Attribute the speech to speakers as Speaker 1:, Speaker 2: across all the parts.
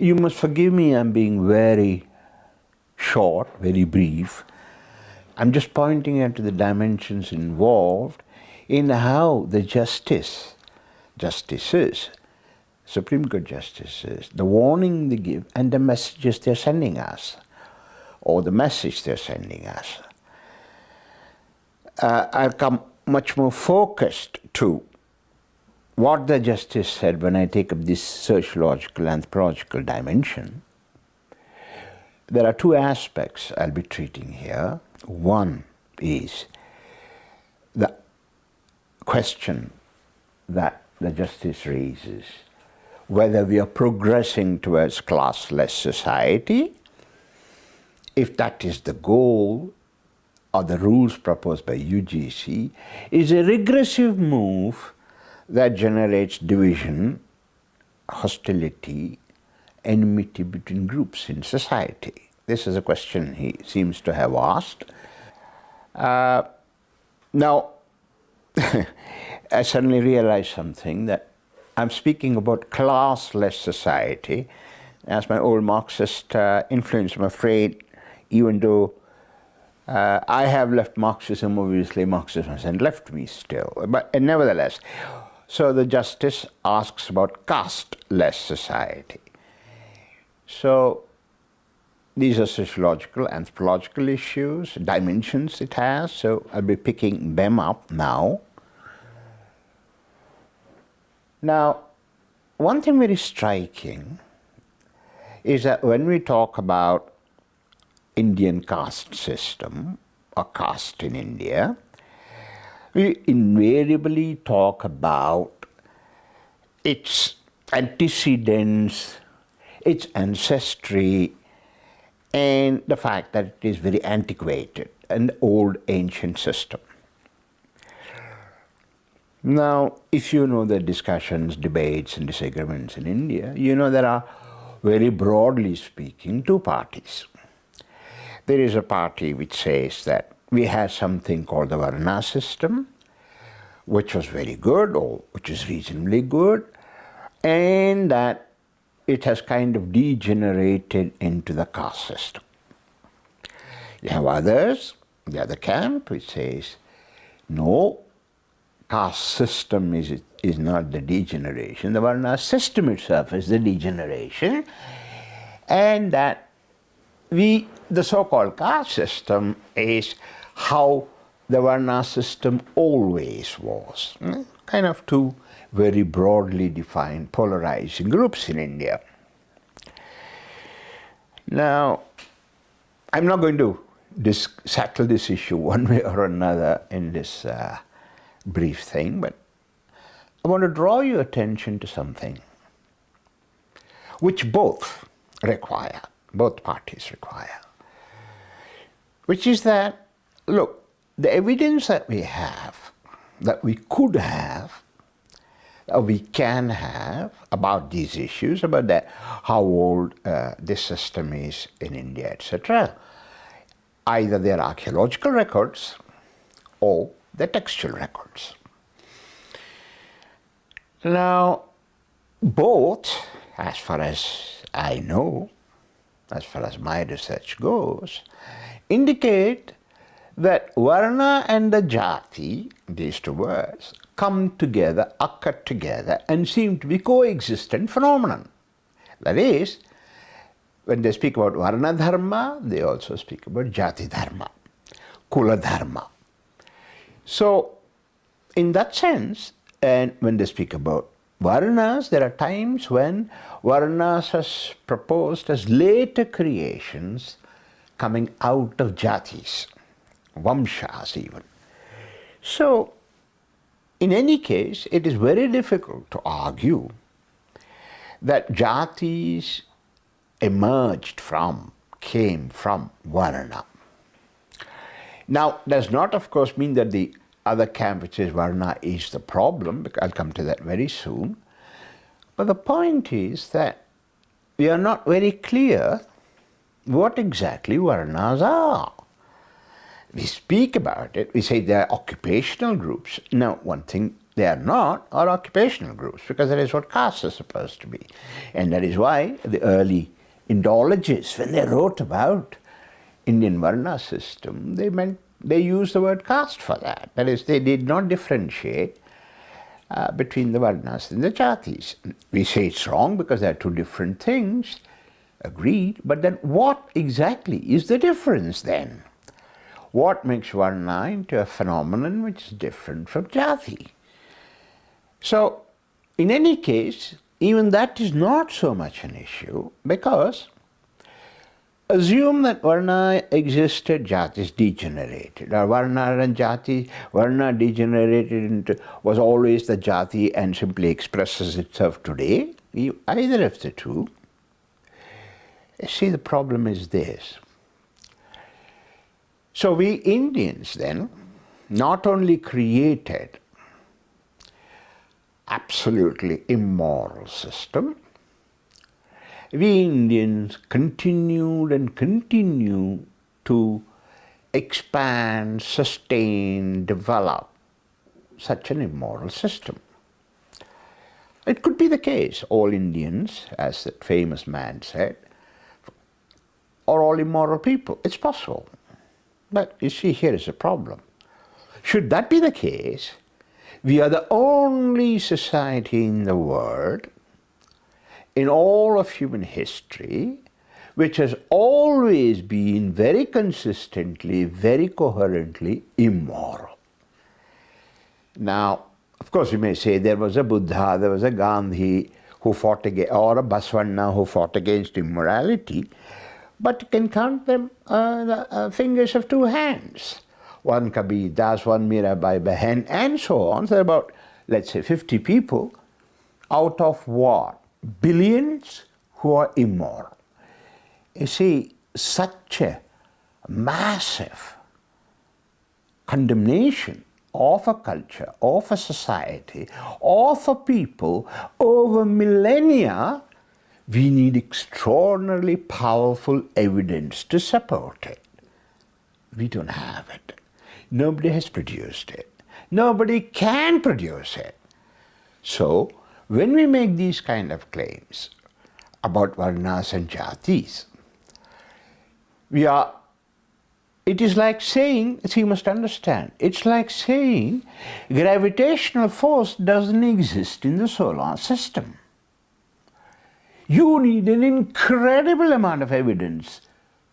Speaker 1: You must forgive me, I'm being very short, very brief. I'm just pointing out to the dimensions involved in how the justices, Supreme Court justices, the warning they give and the messages they're sending us, or the message they're sending us. I'll come much more focused to what the justice said when I take up this sociological, anthropological dimension. There are two aspects I'll be treating here. One is the question that the justice raises, whether we are progressing towards class-less society. If that is the goal, or the rules proposed by UGC, is a regressive move that generates division, hostility, enmity between groups in society. This is a question he seems to have asked. Now, I suddenly realized something, that I'm speaking about classless society. As my old Marxist influence, I'm afraid, even though I have left Marxism, obviously Marxism hasn't left me still, but nevertheless. So the justice asks about caste-less society. So these are sociological, anthropological issues, dimensions it has, so I'll be picking them up now. Now, one thing very striking is that when we talk about Indian caste system, or caste in India, we invariably talk about its antecedents, its ancestry, and the fact that it is very antiquated, an old ancient system. Now, if you know the discussions, debates and disagreements in India, you know there are, very broadly speaking, two parties. There is a party which says that we had something called the Varna system, which was very good, or which is reasonably good, and that it has kind of degenerated into the caste system. You have others, the other camp, which says, no, caste system is not the degeneration, the Varna system itself is the degeneration, and that the so-called caste system is how the Varna system always was. Kind of two very broadly defined polarizing groups in India. Now, I'm not going to settle this issue one way or another in this brief thing, but I want to draw your attention to something which both parties require, which is that, look, the evidence that we have, that we could have, or we can have about these issues, about that, how old this system is in India, etc., either they're archaeological records or they're textual records. Now, both, as far as I know, as far as my research goes, indicate that Varna and the Jati, these two words, come together, occur together, and seem to be coexistent phenomenon. That is, when they speak about Varna Dharma, they also speak about Jati Dharma, Kula Dharma. So, in that sense, and when they speak about Varnas, there are times when Varnas are proposed as later creations coming out of Jatis, Vamshas even. So, in any case, it is very difficult to argue that Jatis came from Varna. Now, does not, of course, mean that the other camp which says Varna is the problem, because I'll come to that very soon. But the point is that we are not very clear what exactly Varnas are. We speak about it, we say they are occupational groups. Now, one thing they are not are occupational groups, because that is what caste is supposed to be. And that is why the early Indologists, when they wrote about Indian Varna system, they used the word caste for that. That is, they did not differentiate between the Varnas and the Jatis. We say it's wrong because they are two different things, agreed, but then what exactly is the difference then? What makes Varna into a phenomenon which is different from Jati? So, in any case, even that is not so much an issue, because assume that Varna existed, Jatis degenerated, or Varna and Jati, Varna degenerated into, was always the Jati and simply expresses itself today, either of the two. See, the problem is this. So we Indians then not only created absolutely immoral system, we Indians continued and continue to expand, sustain, develop such an immoral system. It could be the case, all Indians, as that famous man said, are all immoral people. It's possible. But you see, here is a problem. Should that be the case, we are the only society in the world, in all of human history, which has always been very consistently, very coherently immoral. Now, of course, you may say there was a Buddha, there was a Gandhi who fought against, or a Basavana who fought against immorality, but you can count them the fingers of two hands. One Kabir Das, one Mirabai Behen, and so on. So there are about, let's say, 50 people out of what? Billions who are immoral. You see, such a massive condemnation of a culture, of a society, of a people over millennia, we need extraordinarily powerful evidence to support it. We don't have it. Nobody has produced it. Nobody can produce it. So, when we make these kind of claims about Varnas and Jatis, it is like saying, you must understand, it's like saying gravitational force doesn't exist in the solar system. You need an incredible amount of evidence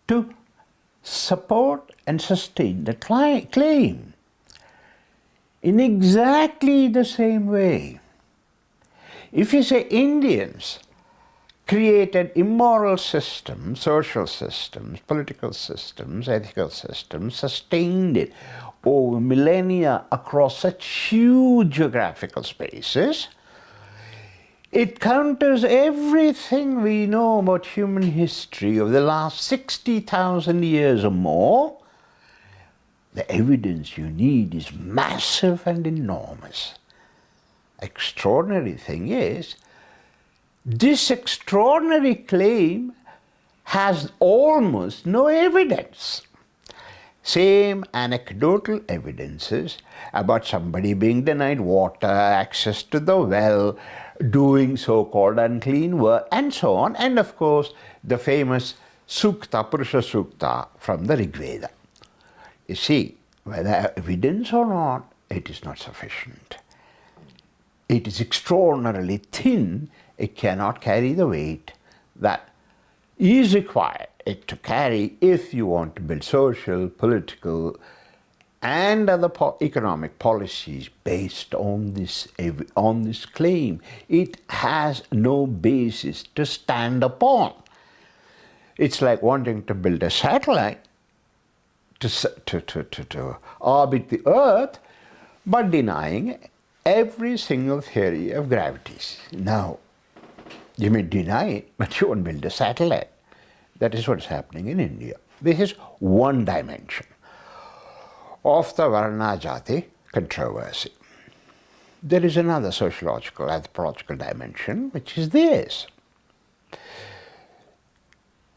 Speaker 1: to support and sustain the claim. In exactly the same way, if you say Indians created immoral systems, social systems, political systems, ethical systems, sustained it over millennia across such huge geographical spaces, it counters everything we know about human history of the last 60,000 years or more. The evidence you need is massive and enormous. Extraordinary thing is, this extraordinary claim has almost no evidence. Same anecdotal evidences about somebody being denied water, access to the well, doing so-called unclean work, and so on. And of course, the famous Sukta, Purusha Sukta from the Rig Veda. You see, whether evidence or not, it is not sufficient. It is extraordinarily thin. It cannot carry the weight that is required it to carry if you want to build social, political, and other economic policies based on this claim. It has no basis to stand upon. It's like wanting to build a satellite to orbit the Earth, but denying every single theory of gravities. Now, you may deny it, but you won't build a satellite. That is what's happening in India. This is one dimension of the Varna Jati controversy. There is another sociological, anthropological dimension, which is this.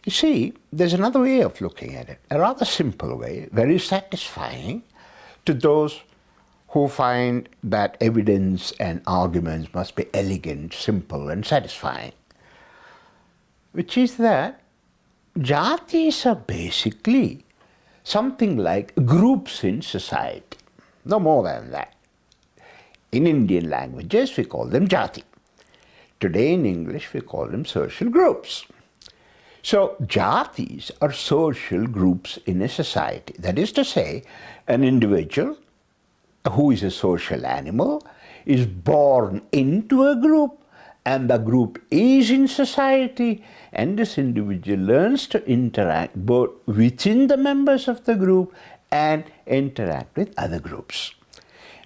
Speaker 1: You see, there's another way of looking at it, a rather simple way, very satisfying to those who find that evidence and arguments must be elegant, simple, and satisfying, which is that jatis are basically something like groups in society, no more than that. In Indian languages, we call them jati. Today in English, we call them social groups. So jatis are social groups in a society. That is to say, an individual who is a social animal is born into a group, and the group is in society, and this individual learns to interact both within the members of the group and interact with other groups.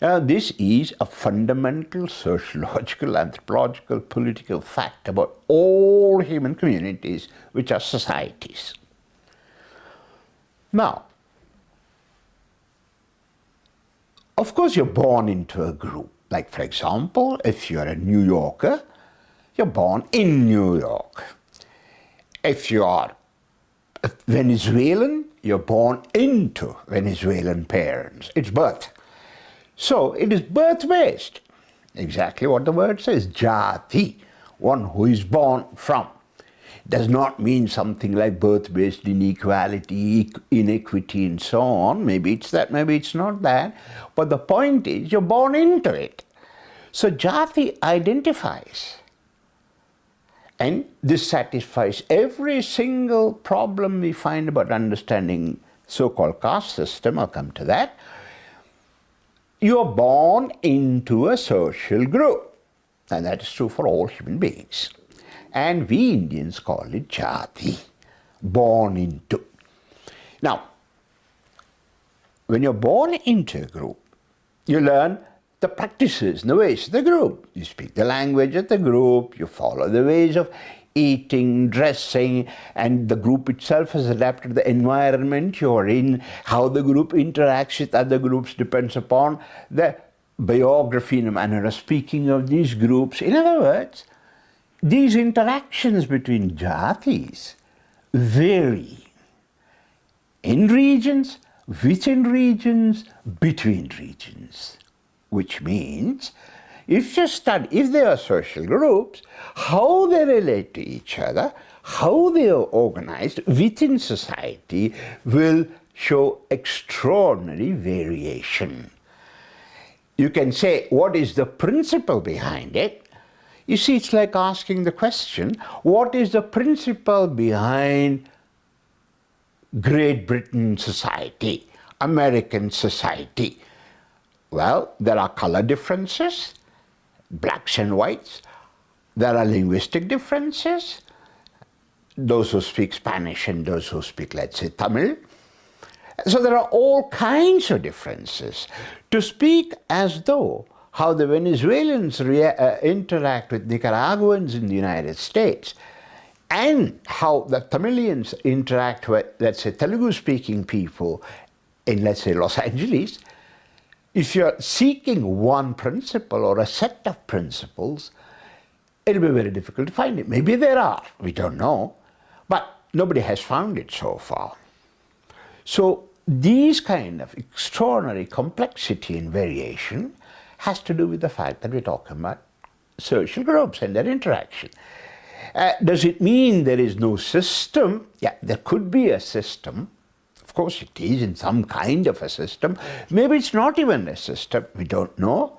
Speaker 1: This is a fundamental sociological, anthropological, political fact about all human communities, which are societies. Now, of course, you're born into a group. Like, for example, if you're a New Yorker, you're born in New York. If you are a Venezuelan, you're born into Venezuelan parents. It's birth. So it is birth-based. Exactly what the word says, jati, one who is born from. It does not mean something like birth-based inequality, inequity, and so on. Maybe it's that, maybe it's not that. But the point is, you're born into it. So jati identifies. And this satisfies every single problem we find about understanding so-called caste system. I'll come to that. You're born into a social group. And that is true for all human beings. And we Indians call it jati, born into. Now, when you're born into a group, you learn the practices and the ways of the group. You speak the language of the group, you follow the ways of eating, dressing, and the group itself has adapted to the environment you're in. How the group interacts with other groups depends upon the biography and manner of speaking of these groups. In other words, these interactions between jatis vary in regions, within regions, between regions. Which means, if they are social groups, how they relate to each other, how they are organized within society will show extraordinary variation. You can say, what is the principle behind it? You see, it's like asking the question, what is the principle behind Great Britain society, American society? Well, there are color differences, blacks and whites. There are linguistic differences, those who speak Spanish and those who speak, let's say, Tamil. So there are all kinds of differences. To speak as though how the Venezuelans interact with Nicaraguans in the United States and how the Tamilians interact with, let's say, Telugu-speaking people in, let's say, Los Angeles, if you're seeking one principle or a set of principles, it'll be very difficult to find it. Maybe there are, we don't know, but nobody has found it so far. So these kind of extraordinary complexity and variation has to do with the fact that we're talking about social groups and their interaction. Does it mean there is no system? Yeah, there could be a system. Of course it is in some kind of a system. Maybe it's not even a system, we don't know.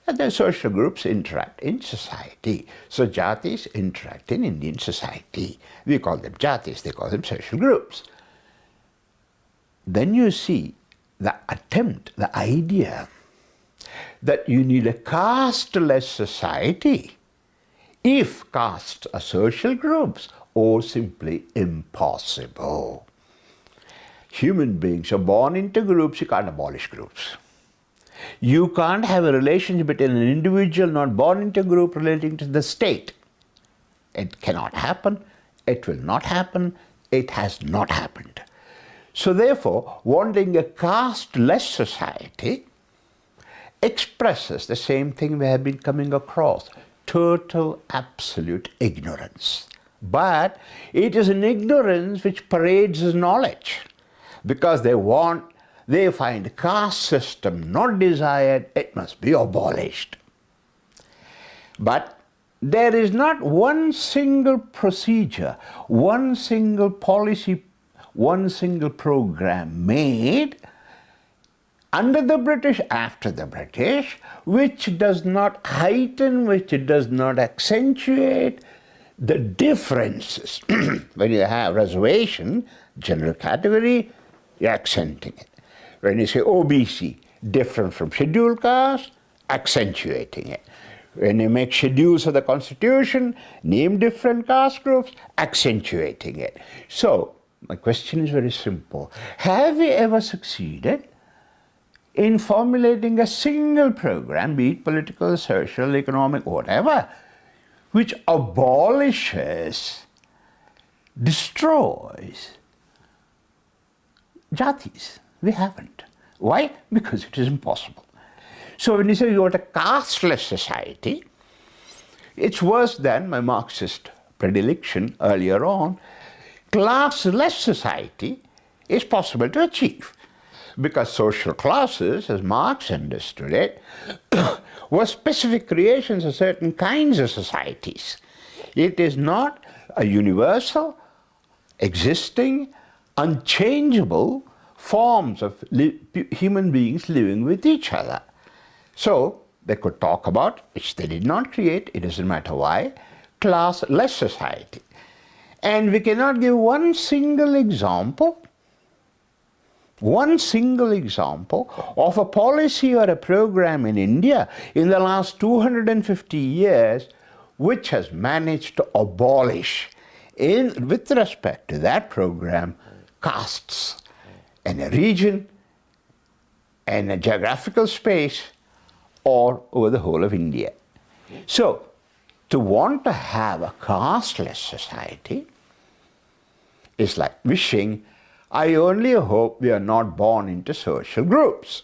Speaker 1: And the social groups interact in society. So jatis interact in Indian society. We call them jatis, they call them social groups. Then you see the attempt, the idea that you need a caste-less society if castes are social groups, or simply impossible. Human beings are born into groups, you can't abolish groups. You can't have a relationship between an individual not born into a group relating to the state. It cannot happen, it will not happen, it has not happened. So therefore, wanting a caste-less society expresses the same thing we have been coming across, total absolute ignorance But it is an ignorance which parades as knowledge, because they find caste system not desired, it must be abolished. But there is not one single procedure, one single policy, one single program made under the British, after the British, which does not heighten, which does not accentuate the differences. When you have reservation, general category, you're accenting it. When you say OBC, different from scheduled caste, accentuating it. When you make schedules of the Constitution, name different caste groups, accentuating it. So, my question is very simple. Have we ever succeeded in formulating a single program, be it political, social, economic, whatever, which abolishes, destroys jatis? We haven't. Why? Because it is impossible. So when you say you want a caste-less society, it's worse than my Marxist predilection earlier on. Class-less society is possible to achieve, because social classes, as Marx understood it, were specific creations of certain kinds of societies. It is not a universal, existing, unchangeable forms of human beings living with each other. So they could talk about, which they did not create, it doesn't matter why, class-less society. And we cannot give one single example of a policy or a program in India in the last 250 years which has managed to abolish, with respect to that program, castes in a region, in a geographical space, or over the whole of India. So, to want to have a caste-less society is like wishing, I only hope we are not born into social groups.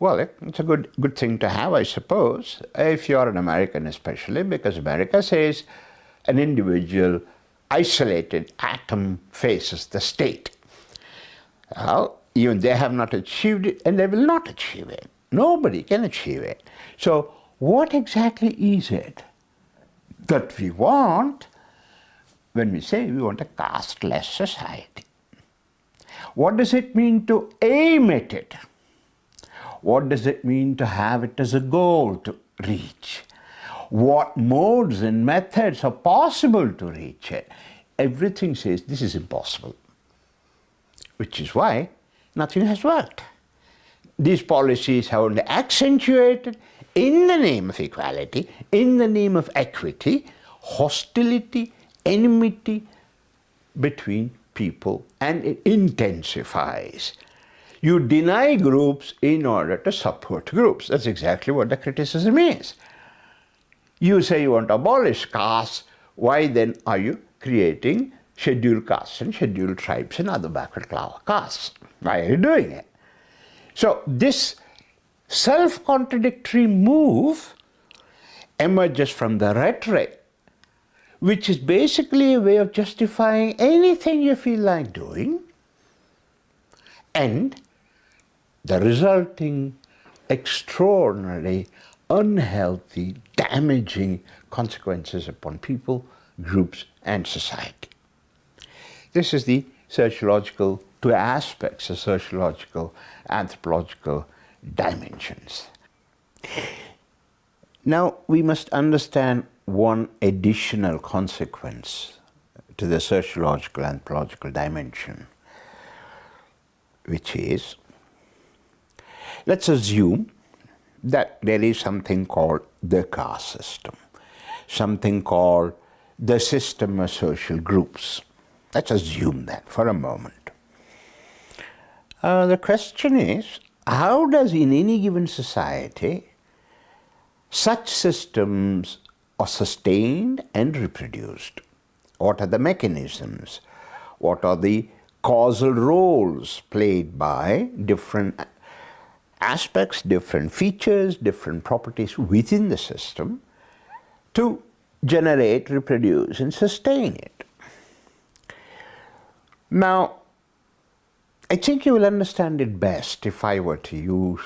Speaker 1: Well, it's a good thing to have, I suppose, if you're an American especially, because America says an individual isolated atom faces the state. Well, even they have not achieved it, and they will not achieve it. Nobody can achieve it. So what exactly is it that we want when we say we want a caste-less society? What does it mean to aim at it? What does it mean to have it as a goal to reach? What modes and methods are possible to reach it? Everything says this is impossible, which is why nothing has worked. These policies have only accentuated, in the name of equality, in the name of equity, hostility, enmity between people, and it intensifies. You deny groups in order to support groups. That's exactly what the criticism is. You say you want to abolish castes, why then are you creating scheduled castes and scheduled tribes and other backward castes? Why are you doing it? So this self-contradictory move emerges from the rhetoric, which is basically a way of justifying anything you feel like doing, and the resulting extraordinarily unhealthy, damaging consequences upon people, groups, and society. This is the sociological, two aspects of sociological, anthropological dimensions. Now we must understand one additional consequence to the sociological, anthropological dimension, which is, let's assume that there is something called the caste system, something called the system of social groups. Let's assume that for a moment. The question is, how does in any given society such systems are sustained and reproduced? What are the mechanisms? What are the causal roles played by different aspects, different features, different properties within the system to generate, reproduce, and sustain it. Now, I think you will understand it best if I were to use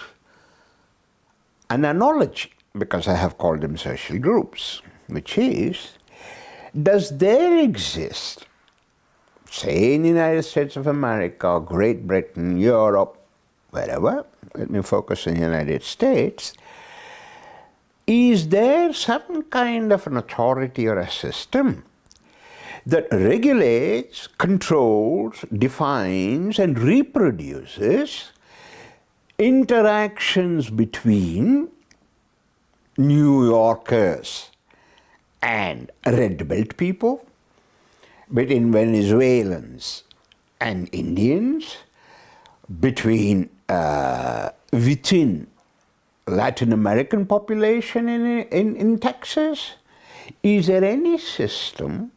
Speaker 1: an analogy, because I have called them social groups, which is, does there exist, say in the United States of America, Great Britain, Europe, wherever, let me focus on the United States, is there some kind of an authority or a system that regulates, controls, defines, and reproduces interactions between New Yorkers and red belt people, between Venezuelans and Indians, between within Latin American population in Texas? Is there any system,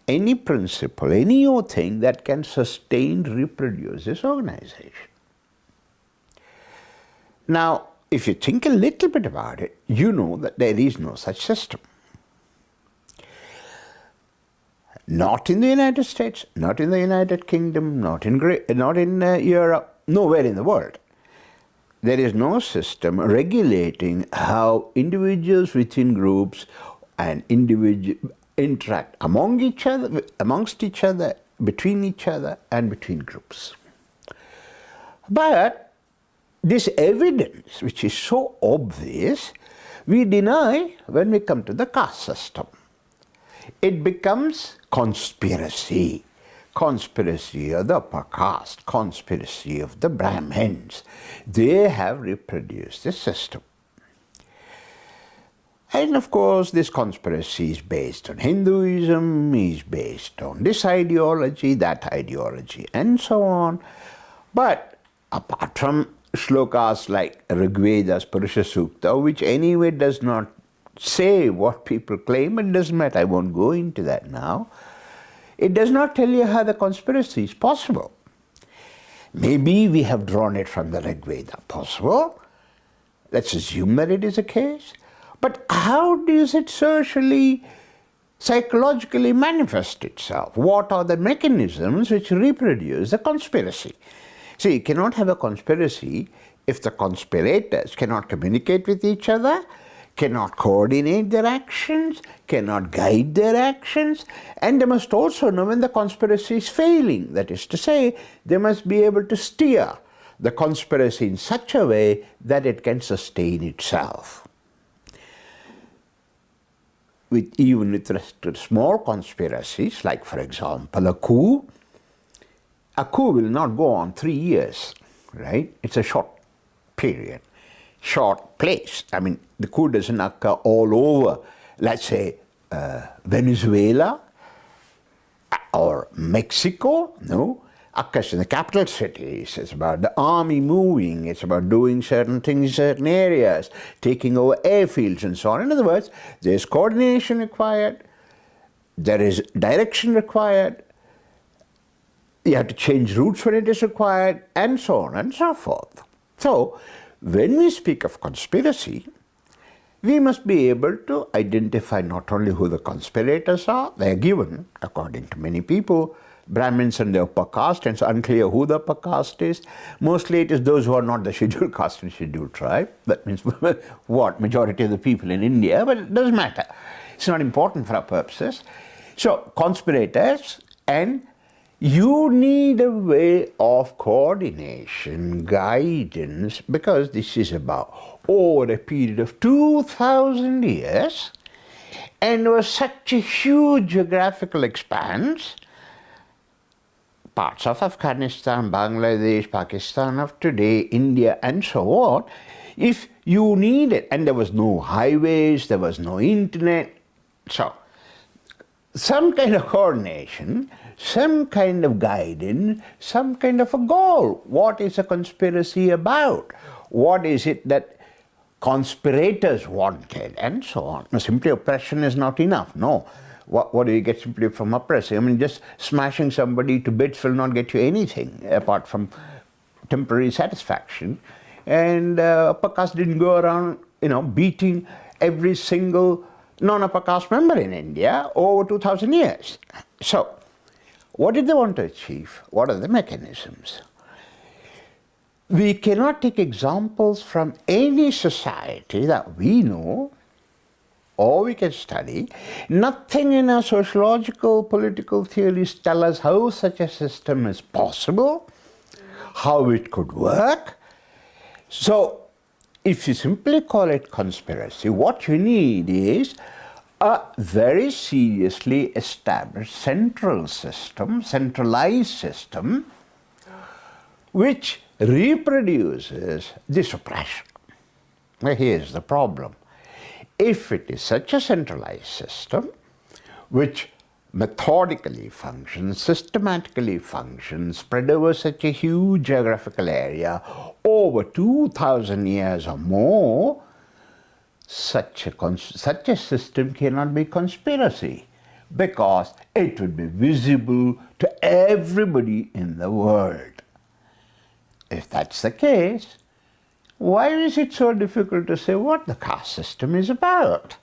Speaker 1: any principle, any thing that can sustain, reproduce this organization? Now, if you think a little bit about it, you know that there is no such system. Not in the United States, not in the United Kingdom, not in Europe, nowhere in the world. There is no system regulating how individuals within groups and individuals interact amongst each other, between each other, and between groups. But this evidence, which is so obvious, we deny when we come to the caste system. It becomes conspiracy. Conspiracy of the upper caste, conspiracy of the Brahmins. They have reproduced this system. And of course, this conspiracy is based on Hinduism, is based on this ideology, that ideology, and so on. But apart from shlokas like Rigveda's Purusha Sukta, which anyway does not say what people claim, it doesn't matter, I won't go into that now. It does not tell you how the conspiracy is possible. Maybe we have drawn it from the Rigveda. Possible. Let's assume that it is a case. But how does it socially, psychologically manifest itself? What are the mechanisms which reproduce the conspiracy? See, you cannot have a conspiracy if the conspirators cannot communicate with each other, cannot coordinate their actions, cannot guide their actions, and they must also know when the conspiracy is failing. That is to say, they must be able to steer the conspiracy in such a way that it can sustain itself. Even with respect to small conspiracies, like for example a coup will not go on 3 years, right? It's a short period. Short place. I mean, the coup doesn't occur all over, let's say, Venezuela or Mexico. No, occurs in the capital cities. It's about the army moving. It's about doing certain things in certain areas, taking over airfields and so on. In other words, there's coordination required. There is direction required. You have to change routes when it is required, and so on and so forth. So, when we speak of conspiracy, we must be able to identify not only who the conspirators are, they are given, according to many people, Brahmins and the upper caste, and it's unclear who the upper caste is. Mostly it is those who are not the scheduled caste and scheduled tribe. That means what? Majority of the people in India, but it doesn't matter. It's not important for our purposes. So, conspirators, and you need a way of coordination, guidance, because this is about over a period of 2,000 years, and there was such a huge geographical expanse, parts of Afghanistan, Bangladesh, Pakistan of today, India, and so on. If you need it, and there was no highways, there was no internet, so some kind of coordination, some kind of guidance, some kind of a goal. What is a conspiracy about? What is it that conspirators wanted, and so on? Now, simply oppression is not enough. No. What do you get simply from oppressing? I mean, just smashing somebody to bits will not get you anything apart from temporary satisfaction. And upper caste didn't go around, beating every single non-upper caste member in India over 2000 years. So, what did they want to achieve? What are the mechanisms? We cannot take examples from any society that we know or we can study. Nothing in our sociological, political theories tell us how such a system is possible, how it could work. So, if you simply call it conspiracy, what you need is a very seriously established central system, centralized system, which reproduces this oppression. Now, here's the problem. If it is such a centralized system, which methodically functions, systematically functions, spread over such a huge geographical area, over 2,000 years or more, such a system cannot be conspiracy, because it would be visible to everybody in the world. If that's the case, why is it so difficult to say what the caste system is about?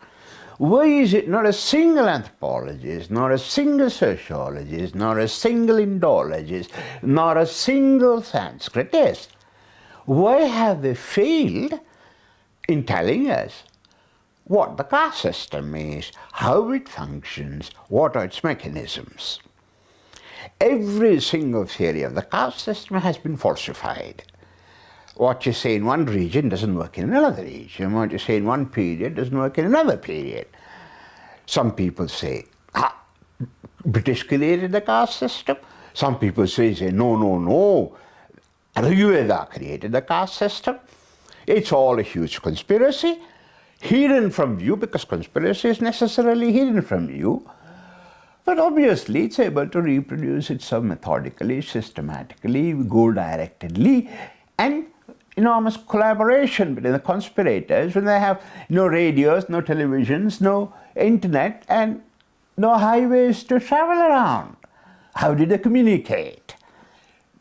Speaker 1: Why is it not a single anthropologist, not a single sociologist, not a single Indologist, not a single Sanskritist? Why have they failed in telling us what the caste system is, how it functions, what are its mechanisms? Every single theory of the caste system has been falsified. What you say in one region doesn't work in another region. What you say in one period doesn't work in another period. Some people say, British created the caste system. Some people say, no, Ayurveda created the caste system. It's all a huge conspiracy, hidden from view, because conspiracy is necessarily hidden from view. But obviously it's able to reproduce itself methodically, systematically, goal-directedly, and enormous collaboration between the conspirators when they have no radios, no televisions, no internet, and no highways to travel around. How did they communicate?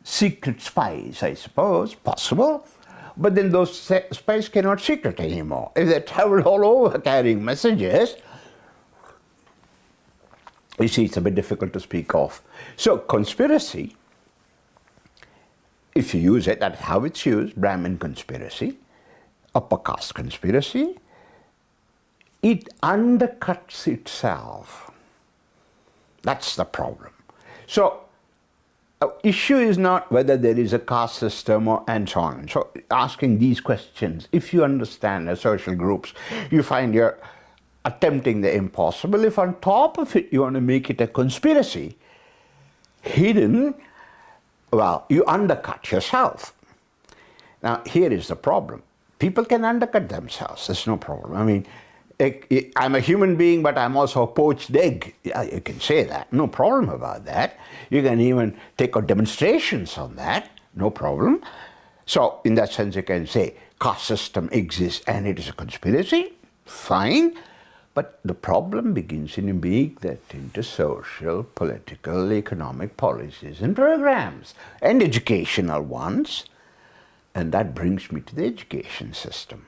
Speaker 1: Secret spies, I suppose, possible. But then those spies cannot secret anymore. If they travel all over carrying messages, you see, it's a bit difficult to speak of. So conspiracy, if you use it, that's how it's used, Brahmin conspiracy, upper caste conspiracy, it undercuts itself. That's the problem. So, the issue is not whether there is a caste system and so on. So, asking these questions, if you understand the social groups, you find you're attempting the impossible. If on top of it you want to make it a conspiracy, hidden, well, you undercut yourself. Now, here is the problem. People can undercut themselves. There's no problem. I mean, I'm a human being, but I'm also a poached egg. Yeah, you can say that. No problem about that. You can even take out demonstrations on that. No problem. So, in that sense, you can say caste system exists and it is a conspiracy. Fine. But the problem begins in being that into social, political, economic policies and programs, and educational ones. And that brings me to the education system.